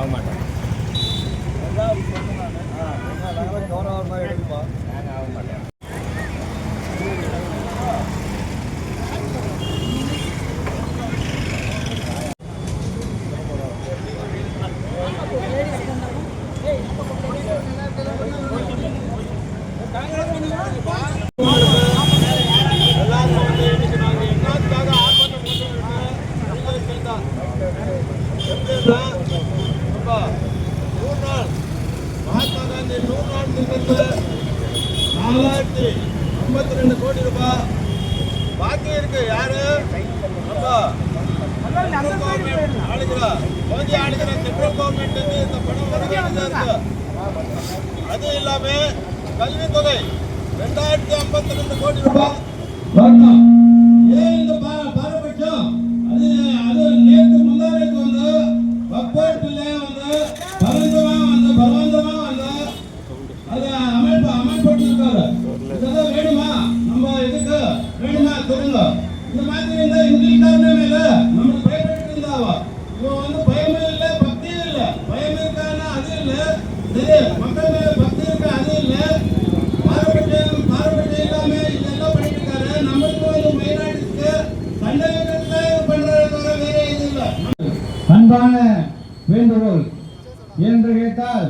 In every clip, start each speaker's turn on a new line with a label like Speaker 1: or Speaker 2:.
Speaker 1: ஆக மாட்டோம்.
Speaker 2: கவனம் மாதிரி எடுக்குமா?
Speaker 1: நாங்கள் ஆக மாட்டோம்.
Speaker 2: மகாத்மா காந்தி 100 நாள் திட்டத்தில் 4,52 கோடி ரூபாய் பாக்கி இருக்கு. யாரு ஆளுகிற சென்ட்ரல் கவர்மெண்ட் இந்த பணம் இருக்கு. அது இல்லாம கல்வித்தொகை 2,052 கோடி ரூபாய். ஏன் இந்த பாரபட்சம்? அது நேற்று முந்தாரைக்கு வந்து வக்கோட்டிலே வந்து பலவந்தமா வந்து அதை அமைப்பட்டிருக்காரு. இதெல்லாம் வேணுமா? நம்ம இதுக்கு வேணுமா சொல்லுங்க. இந்த மாதிரி இருந்தா இங்கிலீஷ்காரனே மேல நம்மளுக்கு பயப்பட்டு இருந்தாவா? இவன் வந்து பயமே இல்லை, பக்தியும் இல்லை. பயம் இருக்கான்னா அது இல்லை, மக்கள் மேல பக்தி இருக்கா அது இல்லை. பாரபட்சம் இல்லாம இதெல்லாம் பண்ணிட்டு இருக்காரு. நம்மளுக்கு வந்து மைனாரிட்டிக்கு சண்டை பண்றது வேற இது இல்லை.
Speaker 3: அன்பான வேண்டுகோள் என்று கேட்டால்,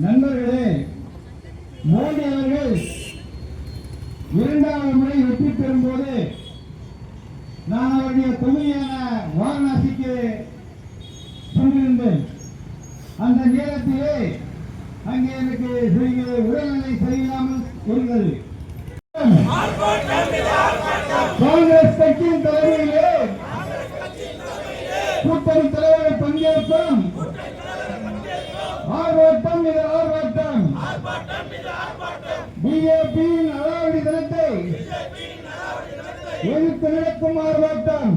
Speaker 3: நண்பர்களே, மோடி அவர்கள் 2வது முறை வெற்றி பெறும்போது நான் அவருடைய தொகுதியான வாரணாசிக்கு சென்றிருந்தேன். அந்த நேரத்திலே அங்கே எனக்கு உடல்நிலை சரியில்லாமல் இருந்தது. காங்கிரஸ் கட்சியின் தலைமையிலே கூட்டணி தலைவர்கள் பங்கேற்போம். ஆர்ப்பாட்டம் இது ஆர்ப்பாட்டம். பிஜேபியின் அடாவடி தினத்தை எதிர்த்து நடக்கும் ஆர்ப்பாட்டம்.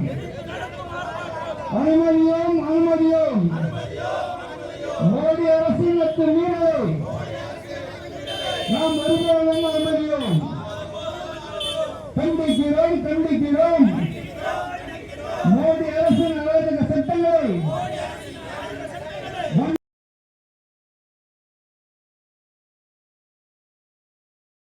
Speaker 3: அனுமதியோம் மோடி அரசின் மீறலை